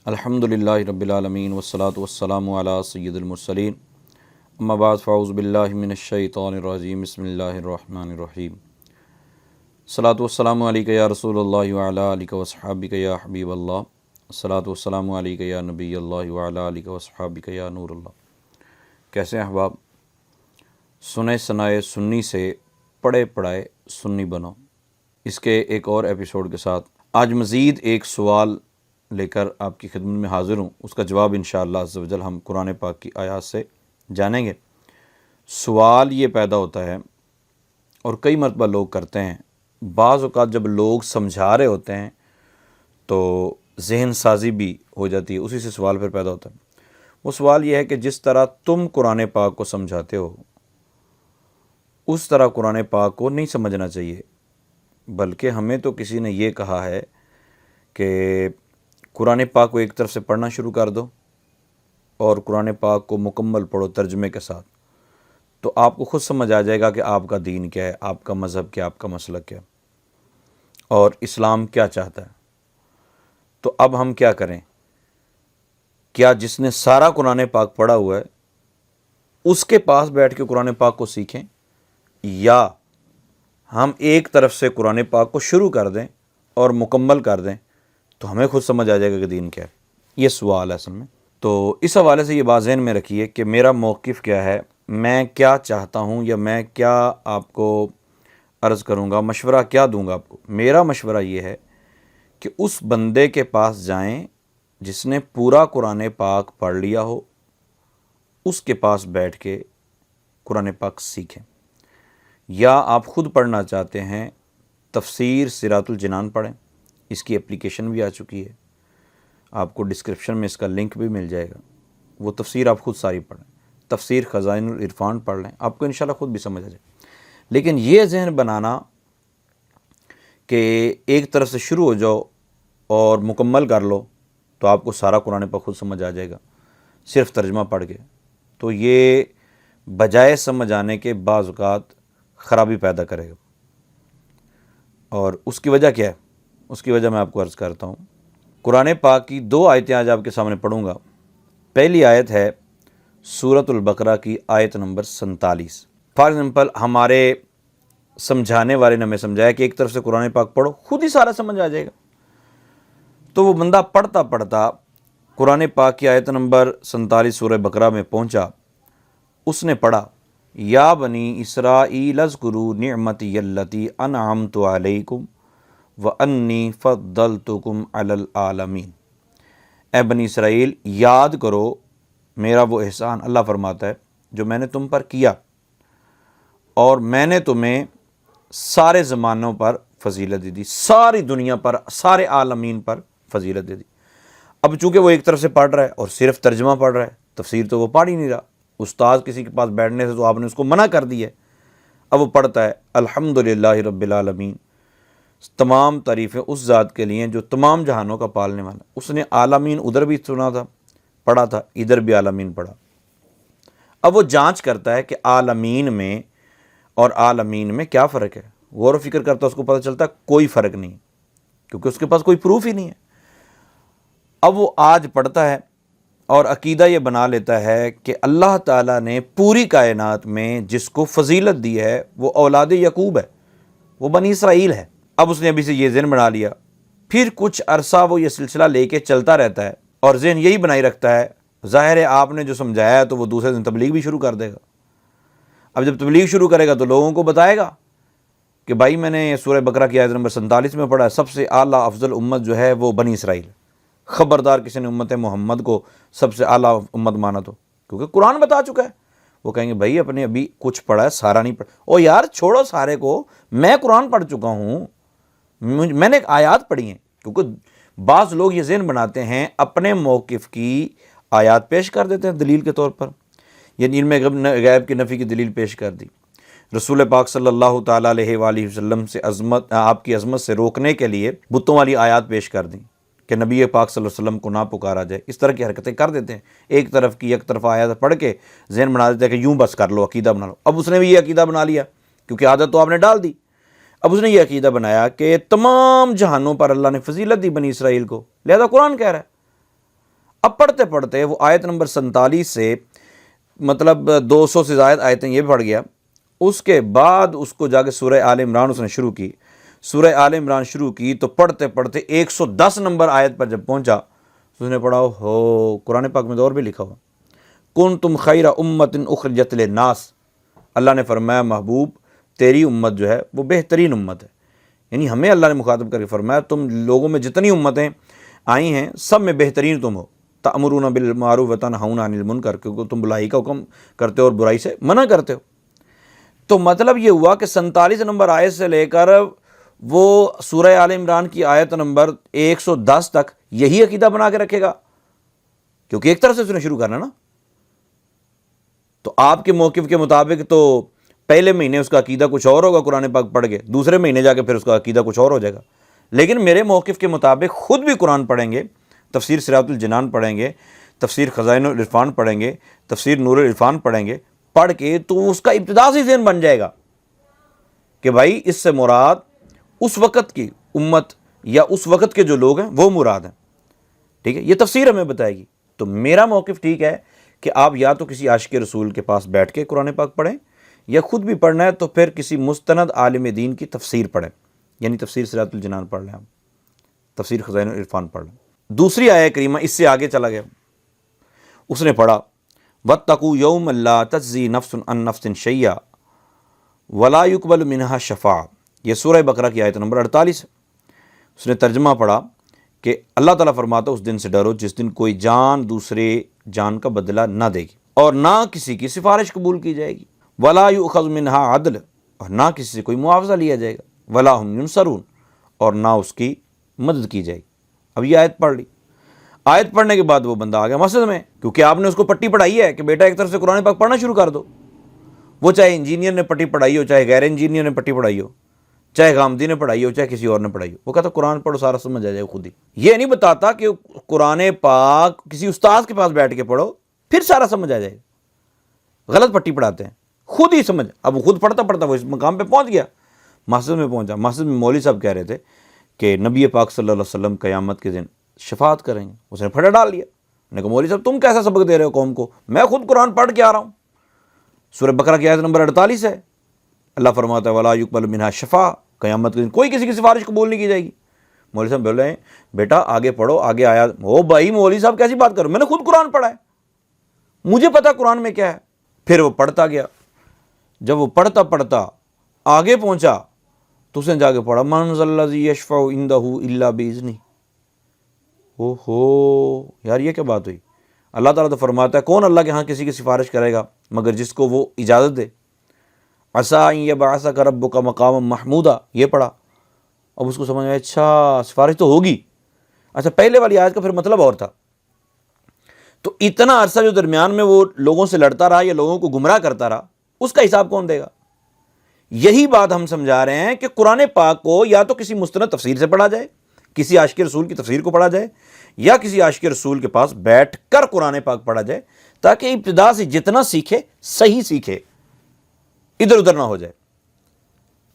الحمدللہ رب العالمین والصلاة والسلام علی سید المرسلین اما بعد فاعوذ باللہ من الشیطان الرجیم بسم اللہ الرحمن الرحیم الصلاۃ والسلام علیک یا رسول اللہ وعلی آلک واصحابک یا حبیب اللہ الصلاۃ والسلام علیک یا نبی اللہ وعلی آلک واصحابک یا نور اللہ۔ کیسے ہیں احباب؟ سنے سنائے سنی سے پڑھے پڑھائے سنی بنو، اس کے ایک اور ایپیسوڈ کے ساتھ آج مزید ایک سوال لے کر آپ کی خدمت میں حاضر ہوں۔ اس کا جواب انشاءاللہ عز و جل ہم قرآن پاک کی آیات سے جانیں گے۔ سوال یہ پیدا ہوتا ہے اور کئی مرتبہ لوگ کرتے ہیں، بعض اوقات جب لوگ سمجھا رہے ہوتے ہیں تو ذہن سازی بھی ہو جاتی ہے، اسی سے سوال پھر پیدا ہوتا ہے۔ وہ سوال یہ ہے کہ جس طرح تم قرآن پاک کو سمجھاتے ہو اس طرح قرآن پاک کو نہیں سمجھنا چاہیے، بلکہ ہمیں تو کسی نے یہ کہا ہے کہ قرآن پاک کو ایک طرف سے پڑھنا شروع کر دو اور قرآن پاک کو مکمل پڑھو ترجمے کے ساتھ، تو آپ کو خود سمجھ آ جائے گا کہ آپ کا دین کیا ہے، آپ کا مذہب کیا، آپ کا مسلک کیا اور اسلام کیا چاہتا ہے۔ تو اب ہم کیا کریں؟ کیا جس نے سارا قرآن پاک پڑھا ہوا ہے اس کے پاس بیٹھ کے قرآن پاک کو سیکھیں، یا ہم ایک طرف سے قرآن پاک کو شروع کر دیں اور مکمل کر دیں تو ہمیں خود سمجھ آ جائے گا کہ دین کیا ہے؟ یہ سوال ہے اصل میں۔ تو اس حوالے سے یہ بات ذہن میں رکھیے کہ میرا موقف کیا ہے، میں کیا چاہتا ہوں، یا میں کیا آپ کو عرض کروں گا، مشورہ کیا دوں گا آپ کو۔ میرا مشورہ یہ ہے کہ اس بندے کے پاس جائیں جس نے پورا قرآن پاک پڑھ لیا ہو، اس کے پاس بیٹھ کے قرآن پاک سیکھیں۔ یا آپ خود پڑھنا چاہتے ہیں، تفسیر صراط الجنان پڑھیں، اس کی اپلیکیشن بھی آ چکی ہے، آپ کو ڈسکرپشن میں اس کا لنک بھی مل جائے گا، وہ تفسیر آپ خود ساری پڑھیں۔ تفسیر خزائن العرفان پڑھ لیں، آپ کو انشاءاللہ خود بھی سمجھ آ جائے۔ لیکن یہ ذہن بنانا کہ ایک طرف سے شروع ہو جاؤ اور مکمل کر لو تو آپ کو سارا قرآن پاک خود سمجھ آ جائے گا صرف ترجمہ پڑھ کے، تو یہ بجائے سمجھ آنے کے بعض اوقات خرابی پیدا کرے گا۔ اور اس کی وجہ کیا ہے؟ اس کی وجہ میں آپ کو عرض کرتا ہوں۔ قرآن پاک کی دو آیتیں آج آپ کے سامنے پڑھوں گا۔ پہلی آیت ہے سورۃ البقرہ کی آیت نمبر 47۔ فار ایگزامپل ہمارے سمجھانے والے نے ہمیں سمجھایا کہ ایک طرف سے قرآن پاک پڑھو، خود ہی سارا سمجھ آ جائے گا۔ تو وہ بندہ پڑھتا پڑھتا قرآن پاک کی آیت نمبر 47 سورہ بقرہ میں پہنچا، اس نے پڑھا یا بنی اسرائیل اذکروا نعمتی التی انعمت علیکم وانی فضلتکم علی العالمین۔ اے بنی اسرائیل، یاد کرو میرا وہ احسان، اللہ فرماتا ہے، جو میں نے تم پر کیا اور میں نے تمہیں سارے زمانوں پر فضیلت دے دی، ساری دنیا پر، سارے عالمین پر فضیلت دے دی۔ اب چونکہ وہ ایک طرف سے پڑھ رہا ہے اور صرف ترجمہ پڑھ رہا ہے، تفسیر تو وہ پڑھ ہی نہیں رہا، استاد کسی کے پاس بیٹھنے سے تو آپ نے اس کو منع کر دی ہے۔ اب وہ پڑھتا ہے الحمدللہ رب العالمین، تمام تعریفیں اس ذات کے لیے جو تمام جہانوں کا پالنے والا۔ اس نے عالمین ادھر بھی سنا تھا، پڑھا تھا، ادھر بھی عالمین پڑھا۔ اب وہ جانچ کرتا ہے کہ عالمین میں اور عالمین میں کیا فرق ہے، غور و فکر کرتا ہے، اس کو پتہ چلتا ہے کوئی فرق نہیں، کیونکہ اس کے پاس کوئی پروف ہی نہیں ہے۔ اب وہ آج پڑھتا ہے اور عقیدہ یہ بنا لیتا ہے کہ اللہ تعالیٰ نے پوری کائنات میں جس کو فضیلت دی ہے وہ اولاد یعقوب ہے، وہ بنی اسرائیل ہے۔ اب اس نے ابھی سے یہ ذہن بنا لیا، پھر کچھ عرصہ وہ یہ سلسلہ لے کے چلتا رہتا ہے اور ذہن یہی بنائی رکھتا ہے، ظاہر ہے آپ نے جو سمجھایا ہے تو وہ دوسرے دن تبلیغ بھی شروع کر دے گا۔ اب جب تبلیغ شروع کرے گا تو لوگوں کو بتائے گا کہ بھائی میں نے سورہ بقرہ کی آیت نمبر 47 میں پڑھا ہے، سب سے اعلیٰ افضل امت جو ہے وہ بنی اسرائیل، خبردار کسی نے امت محمد کو سب سے اعلیٰ امت مانا تو، کیونکہ قرآن بتا چکا ہے۔ وہ کہیں گے بھائی اپنے ابھی کچھ پڑھا ہے، سارا نہیں پڑھا۔ او یار چھوڑو سارے کو، میں قرآن پڑھ چکا ہوں، میں نے ایک آیات پڑھی ہیں۔ کیونکہ بعض لوگ یہ ذہن بناتے ہیں، اپنے موقف کی آیات پیش کر دیتے ہیں دلیل کے طور پر، یعنی علم غیب کی نفی کی دلیل پیش کر دی، رسول پاک صلی اللہ تعالیٰ علیہ وآلہ وسلم سے آپ کی عظمت سے روکنے کے لیے بتوں والی آیات پیش کر دیں کہ نبی پاک صلی اللہ علیہ وسلم کو نہ پکارا جائے۔ اس طرح کی حرکتیں کر دیتے ہیں، ایک طرف کی یک طرف آیات پڑھ کے ذہن بنا دیتے ہیں کہ یوں بس کر لو، عقیدہ بنا لو۔ اب اس نے بھی یہ عقیدہ بنا لیا، کیونکہ عادت تو آپ نے ڈال دی۔ اب اس نے یہ عقیدہ بنایا کہ تمام جہانوں پر اللہ نے فضیلت دی بنی اسرائیل کو، لہذا قرآن کہہ رہا ہے۔ اب پڑھتے پڑھتے وہ آیت نمبر 47 سے مطلب 200 سے زائد آیتیں یہ پڑھ گیا. اس کے بعد اس کو جا کے سورہ آل عمران اس نے شروع کی. سورہ آل عمران شروع کی تو پڑھتے پڑھتے 110 نمبر آیت پر جب پہنچا اس نے پڑھا ہو قرآن پاک میں تو اور بھی لکھا ہوا کنتم خیر امۃ اخرجت للناس. اللہ نے فرمایا محبوب تیری امت جو ہے وہ بہترین امت ہے. یعنی ہمیں اللہ نے مخاطب کر کے فرمایا تم لوگوں میں جتنی امتیں آئی ہیں سب میں بہترین تم ہو. تأمرون بالمعروف وتنہون عن المنکر، کیونکہ تم بھلائی کا حکم کرتے ہو اور برائی سے منع کرتے ہو. تو مطلب یہ ہوا کہ 47 نمبر آیت سے لے کر وہ سورہ آل عمران کی آیت نمبر 110 تک یہی عقیدہ بنا کے رکھے گا، کیونکہ ایک طرف سے اس نے شروع کرنا نا. تو آپ کے موقف کے مطابق تو پہلے مہینے اس کا عقیدہ کچھ اور ہوگا قرآن پاک پڑھ کے، دوسرے مہینے جا کے پھر اس کا عقیدہ کچھ اور ہو جائے گا. لیکن میرے موقف کے مطابق خود بھی قرآن پڑھیں گے، تفسیر صراط الجنان پڑھیں گے، تفسیر خزائن العرفان پڑھیں گے، تفسیر نور العرفان پڑھیں گے، پڑھ کے تو اس کا ابتدا سے ذہن بن جائے گا کہ بھائی اس سے مراد اس وقت کی امت یا اس وقت کے جو لوگ ہیں وہ مراد ہیں. ٹھیک ہے، یہ تفسیر ہمیں بتائے گی. تو میرا موقف ٹھیک ہے کہ آپ یا تو کسی عاشق رسول کے پاس بیٹھ کے قرآن پاک پڑھیں، یا خود بھی پڑھنا ہے تو پھر کسی مستند عالم دین کی تفسیر پڑھیں، یعنی تفسیر صراط الجنان پڑھ لیں، آپ تفسیر خزائن العرفان پڑھ لیں. دوسری آیہ کریمہ اس سے آگے چلا گیا، اس نے پڑھا واتقوا یوما لا تجزی نفس عن نفس شیئا ولا یقبل منها شفاعۃ. یہ سورہ بقرہ کی آیت نمبر 48 ہے. اس نے ترجمہ پڑھا کہ اللہ تعالیٰ فرماتا اس دن سے ڈرو جس دن کوئی جان دوسرے جان کا بدلہ نہ دے گی اور نہ کسی کی سفارش قبول کی جائے گی، ولا یؤخذ منها عدل، اور نہ کسی سے کوئی معاوضہ لیا جائے گا، ولا هم ینصرون، اور نہ اس کی مدد کی جائے گی. اب یہ آیت پڑھ لی. آیت پڑھنے کے بعد وہ بندہ آ گیا مسجد میں، کیونکہ آپ نے اس کو پٹی پڑھائی ہے کہ بیٹا ایک طرف سے قرآن پاک پڑھنا شروع کر دو. وہ چاہے انجینئر نے پٹی پڑھائی ہو، چاہے غیر انجینئر نے پٹی پڑھائی ہو، چاہے غامدی نے پڑھائی ہو، چاہے کسی اور نے پڑھائی ہو، وہ کہتا قرآن پڑھو سارا سمجھ آ جائے خود ہی. یہ نہیں بتاتا کہ قرآن پاک کسی استاد کے پاس بیٹھ کے پڑھو پھر سارا سمجھ آ جائے گا. غلط پٹی پڑھاتے ہیں، خود ہی سمجھ. اب وہ خود پڑھتا پڑھتا وہ اس مقام پہ پہنچ گیا، مسجد میں پہنچا. مسجد میں مولوی صاحب کہہ رہے تھے کہ نبی پاک صلی اللہ علیہ وسلم قیامت کے دن شفاعت کریں گے. اس نے پھٹا ڈال لیا. نے کہا مولوی صاحب تم کیسا سبق دے رہے ہو قوم کو، میں خود قرآن پڑھ کے آ رہا ہوں. سورہ بقرہ کی آیت نمبر 48 ہے. اللہ فرماتا ہے ولا یقبل منها شفاعۃ، قیامت کے دن کوئی کسی کی سفارش قبول نہیں کی جائے گی. مولوی صاحب بول رہے ہیں بیٹا آگے پڑھو، آگے آیا. او بھائی مولوی صاحب کیسی بات کرو، میں نے خود قرآن پڑھا ہے، مجھے پتا قرآن میں کیا ہے. پھر وہ پڑھتا گیا. جب وہ پڑھتا پڑھتا آگے پہنچا تو اس نے جا کے پڑھا من ذا الذی یشفع عندہ الا باذنہ. او ہو یار یہ کیا بات ہوئی. اللہ تعالیٰ تو فرماتا ہے کون اللہ کے ہاں کسی کی سفارش کرے گا مگر جس کو وہ اجازت دے. عسیٰ ان یبعثک ربک مقاما محمودا، یہ پڑھا. اب اس کو سمجھ میں آیا اچھا سفارش تو ہوگی. اچھا پہلے والی آیت کا پھر مطلب اور تھا. تو اتنا عرصہ جو درمیان میں وہ لوگوں سے لڑتا رہا یا لوگوں کو گمراہ کرتا رہا، اس کا حساب کون دے گا. یہی بات ہم سمجھا رہے ہیں کہ قرآن پاک کو یا تو کسی مستند تفسیر سے پڑھا جائے، کسی عاشق رسول کی تفسیر کو پڑھا جائے، یا کسی عاشق رسول کے پاس بیٹھ کر قرآن پاک پڑھا جائے، تاکہ ابتدا سے جتنا سیکھے صحیح سیکھے، ادھر ادھر نہ ہو جائے.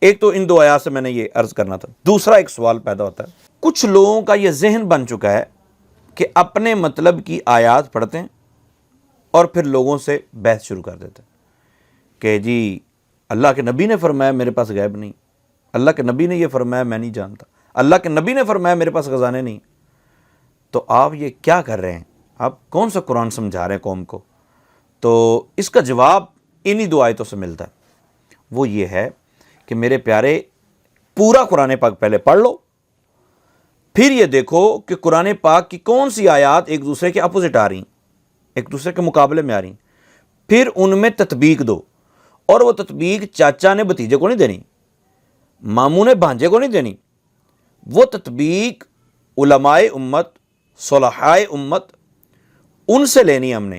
ایک تو ان دو آیات سے میں نے یہ عرض کرنا تھا. دوسرا ایک سوال پیدا ہوتا ہے، کچھ لوگوں کا یہ ذہن بن چکا ہے کہ اپنے مطلب کی آیات پڑھتے ہیں اور پھر لوگوں سے بحث شروع کر دیتے ہیں کہ جی اللہ کے نبی نے فرمایا میرے پاس غیب نہیں، اللہ کے نبی نے یہ فرمایا میں نہیں جانتا، اللہ کے نبی نے فرمایا میرے پاس خزانے نہیں. تو آپ یہ کیا کر رہے ہیں، آپ کون سا قرآن سمجھا رہے ہیں قوم کو. تو اس کا جواب انہی دو آیتوں سے ملتا ہے. وہ یہ ہے کہ میرے پیارے پورا قرآن پاک پہلے پڑھ لو، پھر یہ دیکھو کہ قرآن پاک کی کون سی آیات ایک دوسرے کے اپوزٹ آ رہی ہیں، ایک دوسرے کے مقابلے میں آ رہی ہیں، پھر ان میں تطبیق دو. اور وہ تطبیق چاچا نے بھتیجے کو نہیں دینی، ماموں نے بھانجے کو نہیں دینی. وہ تطبیق علماء امت، صلحاء امت، ان سے لینی ہے. ہم نے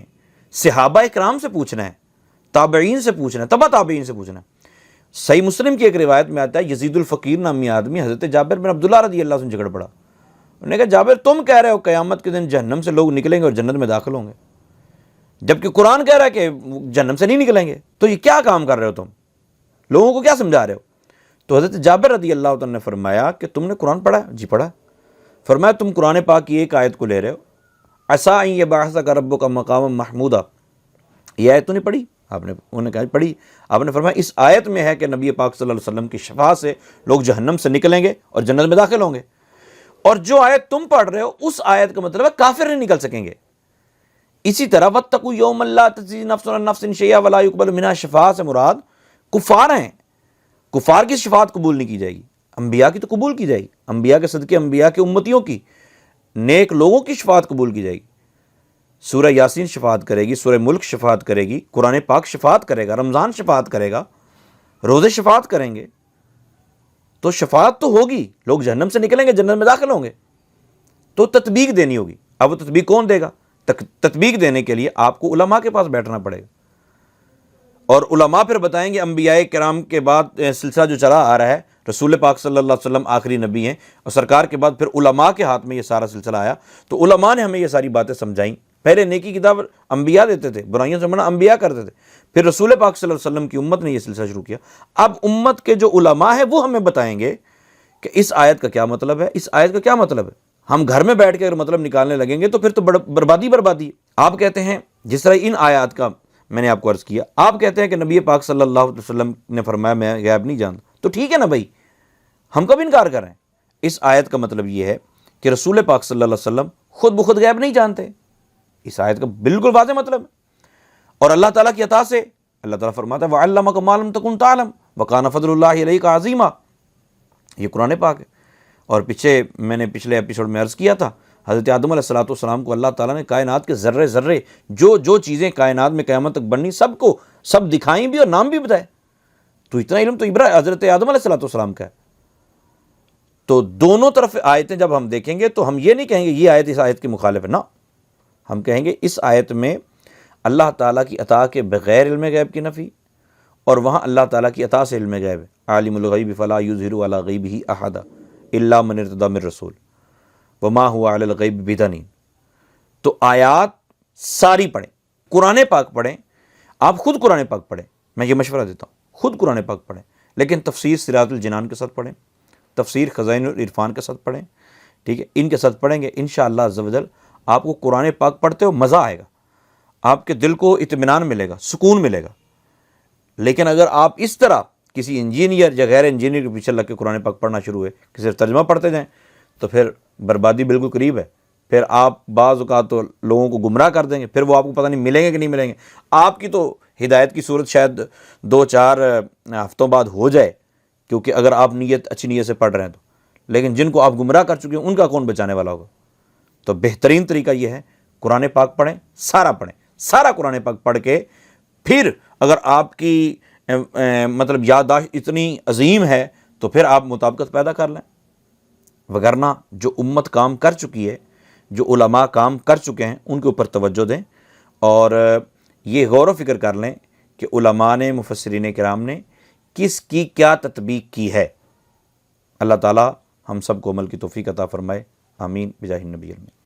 صحابہ اکرام سے پوچھنا ہے، تابعین سے پوچھنا ہے، تبع تابعین سے پوچھنا ہے. صحیح مسلم کی ایک روایت میں آتا ہے یزید الفقیر نامی آدمی حضرت جابر بن عبداللہ رضی اللہ عنہ سے جھگڑ پڑا. انہوں نے کہا جابر تم کہہ رہے ہو قیامت کے دن جہنم سے لوگ نکلیں گے اور جنت میں داخل ہوں گے، جبکہ قرآن کہہ رہا ہے کہ جہنم سے نہیں نکلیں گے، تو یہ کیا کام کر رہے ہو تم، لوگوں کو کیا سمجھا رہے ہو. تو حضرت جابر رضی اللہ عنہ نے فرمایا کہ تم نے قرآن پڑھا ہے؟ جی پڑھا ہے. فرمایا تم قرآن پاک کی ایک آیت کو لے رہے ہو، عسیٰ ان یبعثک ربک مقاما محمودا، یہ آیت تو نہیں پڑھی آپ نے؟ انہوں نے کہا پڑھی۔ آپ نے فرمایا اس آیت میں ہے کہ نبی پاک صلی اللہ علیہ وسلم کی شفاعت سے لوگ جہنم سے نکلیں گے اور جنت میں داخل ہوں گے، اور جو آیت تم پڑھ رہے ہو اس آیت کا مطلب ہے کافر نہیں نکل سکیں گے۔ اسی طرح واتقوا یوما لا تجزی نفس عن نفس شیئا ولا یقبل منها شفاعہ سے مراد کفار ہیں۔ کفار کی شفاعت قبول نہیں کی جائے گی، انبیاء کی تو قبول کی جائے گی، انبیاء کے صدقے، انبیاء کے امتیوں کی، نیک لوگوں کی شفاعت قبول کی جائے گی۔ سورہ یاسین شفاعت کرے گی، سورہ ملک شفاعت کرے گی، قرآن پاک شفاعت کرے گا، رمضان شفاعت کرے گا، روزے شفاعت کریں گے، تو شفاعت تو ہوگی، لوگ جہنم سے نکلیں گے، جنت میں داخل ہوں گے، تو تطبیق دینی ہوگی۔ اب وہ تطبیق کون دے گا؟ تطبیق دینے کے لیے آپ کو علماء کے پاس بیٹھنا پڑے گا، اور علماء پھر بتائیں گے۔ انبیاء کرام کے بعد سلسلہ جو چلا آ رہا ہے، رسول پاک صلی اللہ علیہ وسلم آخری نبی ہیں، اور سرکار کے بعد پھر علماء کے ہاتھ میں یہ سارا سلسلہ آیا، تو علماء نے ہمیں یہ ساری باتیں سمجھائیں۔ پہلے نیکی کی دعوت انبیاء دیتے تھے، برائیوں سے منع انبیاء کرتے تھے، پھر رسول پاک صلی اللہ علیہ وسلم کی امت نے یہ سلسلہ شروع کیا۔ اب امت کے جو علماء ہیں وہ ہمیں بتائیں گے کہ اس آیت کا کیا مطلب ہے، اس آیت کا کیا مطلب ہے۔ ہم گھر میں بیٹھ کے اگر مطلب نکالنے لگیں گے تو پھر تو بربادی بربادی ہے۔ آپ کہتے ہیں جس طرح ان آیات کا میں نے آپ کو عرض کیا، آپ کہتے ہیں کہ نبی پاک صلی اللہ علیہ وسلم نے فرمایا میں غیب نہیں جانتا، تو ٹھیک ہے نا بھائی، ہم کب انکار کر رہے ہیں؟ اس آیت کا مطلب یہ ہے کہ رسول پاک صلی اللہ علیہ وسلم خود بخود غیب نہیں جانتے، اس آیت کا بالکل واضح مطلب ہے۔ اور اللہ تعالیٰ کی عطا سے اللہ تعالیٰ فرماتا ہے وَعَلَّمَكَ مَا لَمْ تَكُنْ تَعْلَمْ وَكَانَ فَضْلُ اللَّهِ عَلَيْكَ عَظِيمًا، یہ قرآن پاک ہے۔ اور میں نے پچھلے ایپیسوڈ میں عرض کیا تھا، حضرت آدم علیہ السلام کو اللہ تعالیٰ نے کائنات کے ذرے ذرے جو چیزیں کائنات میں قیامت تک بننی سب دکھائیں بھی اور نام بھی بتائے، تو اتنا علم تو حضرت آدم علیہ السلام کا ہے۔ تو دونوں طرف آیتیں جب ہم دیکھیں گے تو ہم یہ نہیں کہیں گے یہ آیت اس آیت کی مخالف ہے، نہ، ہم کہیں گے اس آیت میں اللہ تعالیٰ کی عطا کے بغیر علم غیب کی نفی، اور وہاں اللہ تعالیٰ کی عطا سے علم غیب ہے۔ عالم الغیب فلا یظہر علی غیبہ احدا الا من ارتضی من رسول وما هو علی الغیب بضنین۔ تو آیات ساری پڑھیں، قرآن پاک پڑھیں، آپ خود قرآن پاک پڑھیں، میں یہ مشورہ دیتا ہوں، خود قرآن پاک پڑھیں، لیکن تفسیر صراط الجنان کے ساتھ پڑھیں، تفسیر خزائن العرفان کے ساتھ پڑھیں، ٹھیک ہے، ان کے ساتھ پڑھیں گے انشاءاللہ عز و جل آپ کو قرآن پاک پڑھتے ہو مزہ آئے گا، آپ کے دل کو اطمینان ملے گا، سکون ملے گا۔ لیکن اگر آپ اس طرح کسی انجینئر یا غیر انجینئر کے پیچھے لگ کے قرآن پاک پڑھنا شروع ہوئے کہ صرف ترجمہ پڑھتے جائیں، تو پھر بربادی بالکل قریب ہے۔ پھر آپ بعض اوقات تو لوگوں کو گمراہ کر دیں گے، پھر وہ آپ کو پتہ نہیں ملیں گے کہ نہیں ملیں گے۔ آپ کی تو ہدایت کی صورت شاید 2-4 ہفتوں بعد ہو جائے، کیونکہ اگر آپ اچھی نیت سے پڑھ رہے ہیں تو، لیکن جن کو آپ گمراہ کر چکے ہیں ان کا کون بچانے والا ہوگا؟ تو بہترین طریقہ یہ ہے قرآن پاک پڑھیں، سارا قرآن پاک پڑھ کے پھر اگر آپ کی مطلب یادداشت اتنی عظیم ہے تو پھر آپ مطابقت پیدا کر لیں، وگرنہ جو امت کام کر چکی ہے، جو علماء کام کر چکے ہیں ان کے اوپر توجہ دیں، اور یہ غور و فکر کر لیں کہ علماء نے، مفسرین کرام نے کس کی کیا تطبیق کی ہے۔ اللہ تعالیٰ ہم سب کو عمل کی توفیق عطا فرمائے، آمین بجاہ النبی۔